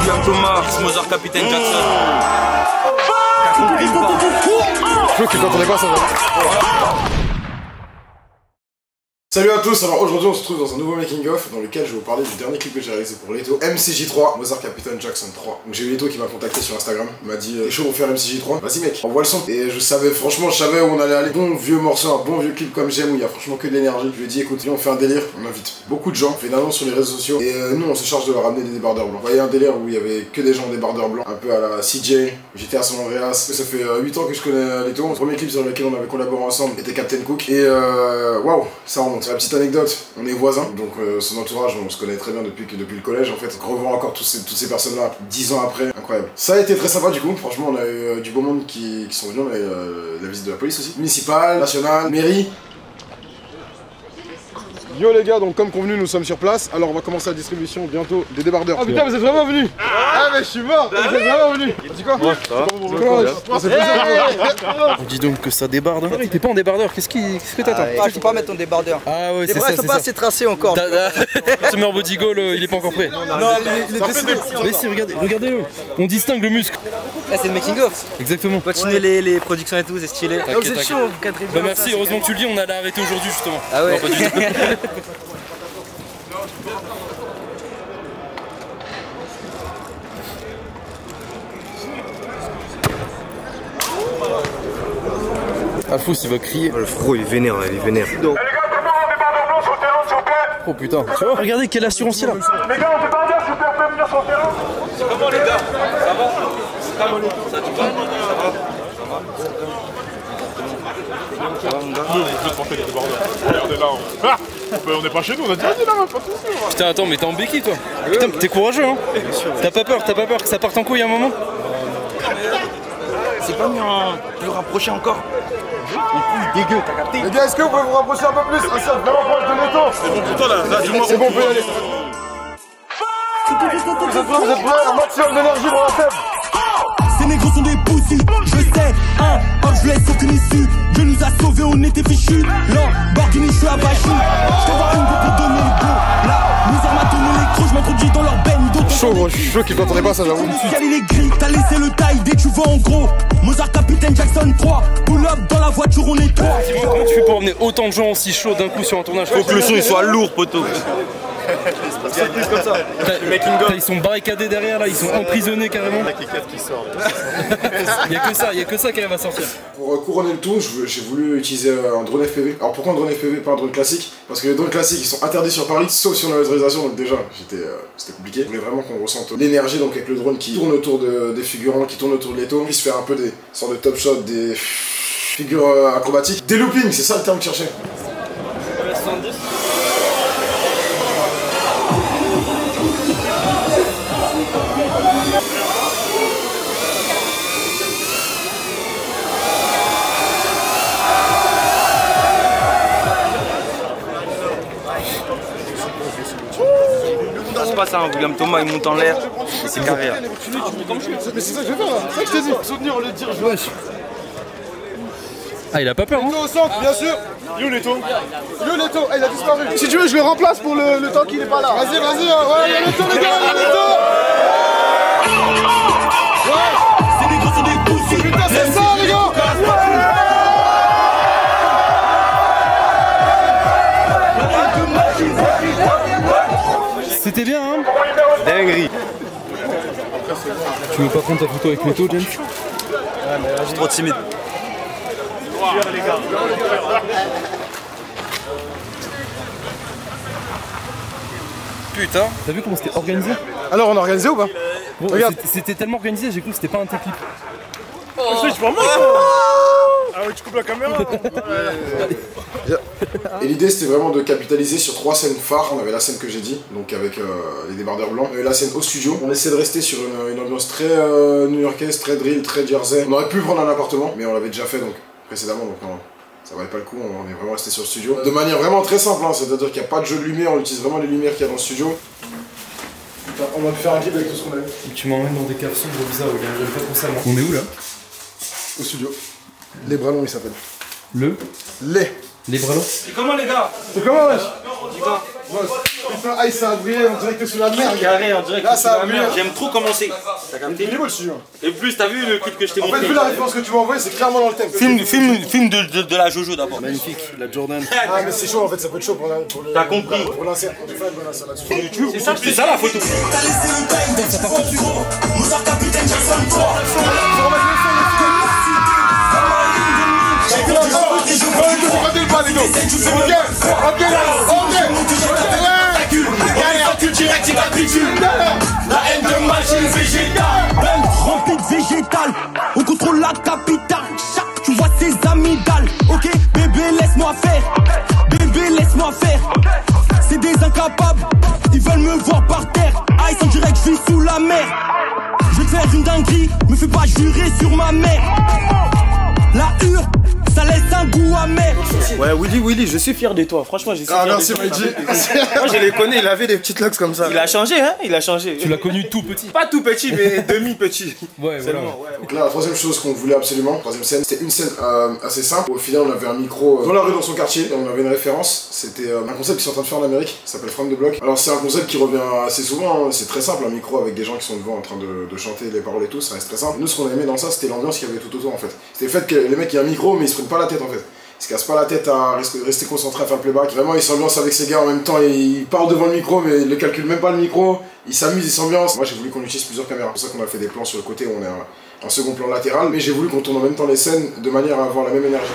William Thomas, Mozart, Capitaine Jackson. Je trouve que quand on est pas ça va. Salut à tous, alors aujourd'hui on se trouve dans un nouveau making of dans lequel je vais vous parler du dernier clip que j'ai réalisé pour Leto, MCJ3, Mozart Capitaine Jackson 3. Donc j'ai eu Leto qui m'a contacté sur Instagram, il m'a dit t'es chaud pour faire MCJ3? Vas-y mec, envoie le son. Et je savais, franchement je savais où on allait aller. Bon vieux morceau, un bon vieux clip comme j'aime où il y a franchement que de l'énergie. Je lui ai dit écoute, viens on fait un délire, on invite beaucoup de gens, on fait une annonce sur les réseaux sociaux et nous on se charge de leur ramener des débardeurs blancs. Vous voyez un délire où il y avait que des gens en débardeurs blancs, un peu à la CJ, j'étais à San Andreas. Ça fait 8 ans que je connais Leto. Le premier clip sur lequel on avait collaboré ensemble était Captain Cook et waouh, ça remonte. La petite anecdote. On est voisins, donc son entourage, on se connaît très bien depuis le collège en fait. Revoir encore toutes ces personnes-là 10 ans après, incroyable. Ça a été très sympa du coup, franchement on a eu du beau monde qui sont venus, on a eu la visite de la police aussi. Municipale, nationale, mairie. Yo les gars, donc comme convenu nous sommes sur place, alors on va commencer la distribution bientôt des débardeurs. Ah putain vous êtes vraiment venus. Ah mais je suis mort, vous êtes vraiment venus. Tu quoi? Ouais, ça va. On dit donc que ça débarde. Ah, t'es pas en débardeur, qu'est-ce que t'attends? Ah, je peux pas mettre ton débardeur. Ah ouais, c'est ça. Les bras sont pas assez tracés encore. Ce meilleur body goal, il est pas encore prêt. Non, il est décidé. Mais si, regardez-le. On distingue le muscle. Là c'est le making of. Exactement. Continuez les productions et tout, c'est stylé. Ah, vous êtes chaud, vous cadrez bien. Bah merci, heureusement que tu le dis, on allait arrêter aujourd'hui justement. Ah ouais. Non, pas du tout. Alphos il va crier. Le frérot il est vénère là, il est vénère. Les gars, tout le monde des bandeurs blancs sur le terrain, s'il vous plaît. Oh putain, tu vois, regardez quelle assurance il a. Les gars, on peut pas dire s'il vous plaît, on peut venir sur le terrain. Comment les gars? Ça va? Ça va? Ça va? Ça va mon gars? Nous, on peut porter les débardeurs. Regardez là. Ah, on n'est pas chez nous, on a dit là, pas tout ça. Putain, attends, mais t'es en béquille toi. Putain, t'es courageux hein. T'as pas peur que ça parte en couille à un moment? C'est pas mieux plus rapprocher encore. Les couilles dégueu, t'as capté? Les gars, est-ce que vous pouvez vous rapprocher un peu plus? Un seul vraiment proche de Leto. C'est bon pour toi là, dis-moi. C'est bon, on peut y aller. Vous êtes prêts? Un maximum d'énergie pour la fête. Ces négros sont des poussis, je sais, je laisse aucune issue. Dieu nous a sauvés, on était fichus. Lamborghini, je suis abattu. Je t'envoie une go pour donner le go. Là, nous armes à donner les crocs, je m'introduis dans leur benne. Chaud, je suis chaud qu'il m'entendait pas ça, j'avoue. Calé les grilles, t'as laissé le taille dès que tu vois en gros. Mozart, Capitaine Jackson 3. Pull up dans la voiture, on est 3. Comment tu fais pour emmener autant de gens aussi chauds d'un coup sur un tournage? Faut que le son il soit lourd, poteau. C'est plus comme ça. Ils sont barricadés derrière là, ils sont emprisonnés carrément. Il y a quelqu'un qui sort. Il y a que ça qui va sortir. Pour couronner le tout, j'ai voulu utiliser un drone FPV. Alors pourquoi un drone FPV, pas un drone classique? Parce que les drones classiques ils sont interdits sur Paris, sauf si on a l'autorisation, donc déjà c'était compliqué. Je voulais vraiment qu'on ressente l'énergie donc avec le drone qui tourne autour des figurants, qui tourne autour de Leto, puisse faire un peu des sortes de top shots, des figures acrobatiques. Des loopings, c'est ça le terme que je cherchais. Ça se passe hein, William Thomas il monte en l'air et c'est carré. Mais c'est ça que je vais faire là, c'est ça que je t'ai dit. Soutenir, le dire, je lâche. Ah il a pas peur hein? Leto au centre, bien sûr. Yo Leto. Yo Leto, il a disparu. Si tu veux, je le remplace pour le temps qu'il est pas là. Vas-y, ouais, y'a Leto les gars, y'a Leto. Ouais. Ces négros sont des poussis. Putain, c'est ça les gars. C'était bien hein? Dinguerie. Tu veux pas prendre ta photo avec Leto, James? Ouais mais je suis trop timide. Putain, t'as vu comment c'était organisé? Alors on a organisé ou pas? Bon, regarde. C'était tellement organisé, j'ai cru que c'était pas un tes clip. Ah ouais, tu coupes la caméra. Et l'idée c'était vraiment de capitaliser sur 3 scènes phares. On avait la scène que j'ai dit, donc avec les débardeurs blancs, la scène au studio. On essaie de rester sur une ambiance très new-yorkaise, très drill, très jersey. On aurait pu prendre un appartement, mais on l'avait déjà fait donc précédemment, donc ça valait pas le coup, on est vraiment resté sur le studio. De manière vraiment très simple, hein, c'est-à-dire qu'il n'y a pas de jeu de lumière, on utilise vraiment les lumières qu'il y a dans le studio. Putain, on va faire un clip avec tout ce qu'on a eu. Tu m'emmènes dans des caves sombres bizarres, j'aime pas trop ça moi. On est où là? Au studio. Les bras longs il s'appelle. Les bras longs. C'est comment les gars? C'est comment wesh? Putain, ça a brillé, on dirait que t'es sous la mer. Carré, on dirait que là, ça a brillé. j'aime trop comment c'est. T'as capté? Il est beau le studio. Et plus, t'as vu le clip que je t'ai montré? En fait, vu la référence que tu m'as envoyé, c'est clairement dans le thème. Film de la Jojo d'abord. Magnifique, la Jordan. Ah, mais c'est chaud en fait, ça peut être chaud pour le. T'as compris? Pour l'insert. On fait un bon insert là-dessus. Sur YouTube, c'est ça la photo. La haine de machine végétale, remplie de végétal. On contrôle la capitale. Tu vois ses amygdales. Ok, bébé, laisse-moi faire. Bébé, laisse-moi faire. C'est des incapables. Ils veulent me voir par terre. Ice en direct, je vis sous la mer. Je vais te faire une dinguerie. Me fais pas jurer sur ma mère. La hure, ça laisse un goût amer. Ouais, Willy, je suis fier de toi. Franchement, je suis fier de toi. Merci, Maïdi. Moi, je les connais, il avait des petites locks comme ça. Il a changé, hein? Il a changé. Tu l'as connu tout petit. Pas tout petit, mais demi-petit. Ouais, voilà. Donc là, la troisième chose qu'on voulait absolument, troisième scène, c'était une scène assez simple. Au final, on avait un micro dans la rue, dans son quartier, et on avait une référence. C'était un concept qu'ils sont en train de faire en Amérique, qui s'appelle From the Block. Alors, c'est un concept qui revient assez souvent, hein. C'est très simple, un micro avec des gens qui sont devant en train de chanter les paroles et tout, ça reste très simple. Nous, ce qu'on aimait dans ça, c'était l'ambiance qu'il y avait tout autour en fait. C'était le fait que les mecs, il y a un micro, mais ils se prennent pas la tête en fait. Ils se cassent pas la tête à rester concentrés à faire le playback. Vraiment, ils s'ambiancent avec ces gars en même temps. Ils parlent devant le micro, mais ils ne calculent même pas le micro. Ils s'amusent, ils s'ambiancent. Moi, j'ai voulu qu'on utilise plusieurs caméras. C'est pour ça qu'on a fait des plans sur le côté où on est un second plan latéral. Mais j'ai voulu qu'on tourne en même temps les scènes de manière à avoir la même énergie.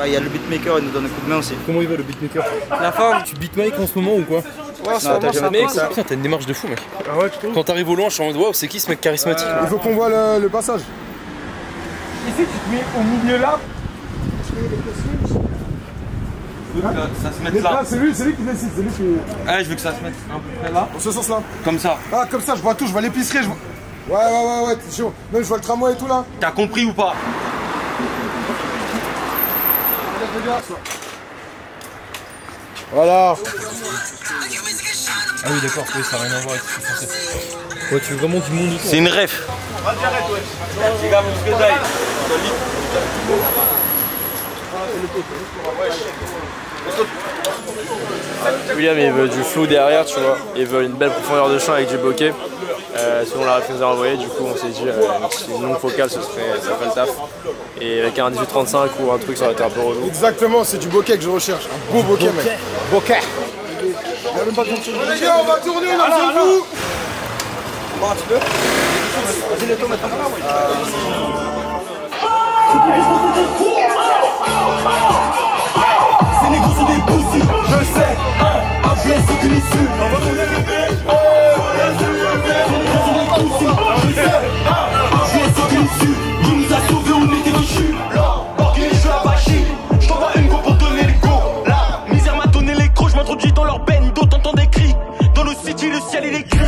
Il y a le beatmaker, il nous donne un coup de main aussi. Comment il va le beatmaker? La forme. Tu beatmake en ce moment ou quoi? Ouais, ça t'as jamais Mec, putain, t'as une démarche de fou, mec. Ah ouais, tu trouves? Quand t'arrives au loin, je suis en mode waouh, c'est qui ce mec charismatique? Il faut qu'on voit le passage. Ici, tu te mets au milieu là. Ça se mette là. C'est lui qui décide, c'est lui qui. Ouais, je veux que ça se mette un peu près là. Dans ce sens là. Comme ça. Ah, comme ça, je vois tout, je vois l'épicerie, je vois. Ouais, t'es chaud. Même je vois le tramway et tout là. T'as compris ou pas? Voilà. Ah oui, d'accord, oui, ça n'a rien à voir avec ce que je pensais. Ouais, tu veux vraiment du monde autour. C'est une ref. Les gars, plus que d'ail. William il veut du flou derrière, tu vois, il veut une belle profondeur de champ avec du bokeh. Selon la ref qu'il nous a envoyé, du coup on s'est dit une longue focale ça ferait le taf. Et avec un 18-35 ou un truc ça aurait été un peu relou. Exactement, c'est du bokeh que je recherche. Un beau bokeh, mec. Bokeh. On va tourner, on a vous. Bon, tu peux. Vas-y, le tomate. Ces négros sont des pussy. Je sais, un blesse aucune issue. Je sais, un blesse aucune issue. Il nous a sauvés, on était reçus. L'embarqué, je suis abaché. Je t'envoie une go pour donner le go. La misère m'a donné les crocs, je m'introduis dans leur bendo, t'entends des cris. Dans le city, le ciel il est gris.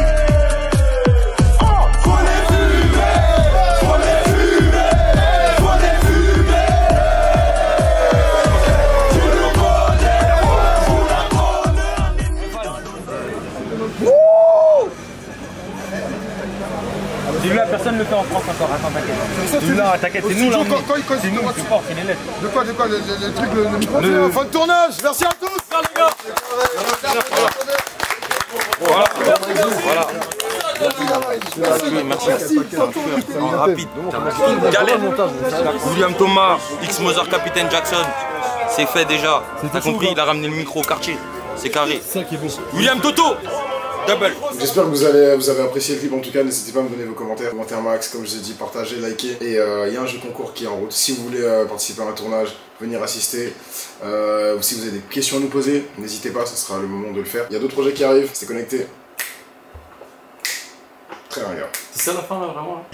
Dis-lui, personne ne le fait en France encore. Attends, t'inquiète. Dis-lui, t'inquiète, c'est nous là. C'est nous, c'est fort, c'est les lettres. De quoi le truc, le micro. Fin de tournage, merci à tous. Voilà. Merci. Rapide. Galère. William Thomas, X Mozart, Capitaine Jackson. C'est fait déjà. T'as compris, il a ramené le micro au quartier. C'est carré. C'est ça qui est bon. William Toto. Double. J'espère que vous avez apprécié le clip. En tout cas, n'hésitez pas à me donner vos commentaires. Commentaires max, comme je vous ai dit, partagez, likez. Et il y a un jeu concours qui est en route. Si vous voulez participer à un tournage, venir assister, ou si vous avez des questions à nous poser, n'hésitez pas, ce sera le moment de le faire. Il y a d'autres projets qui arrivent. Restez connectés. Très bien, les gars. C'est ça la fin là, vraiment?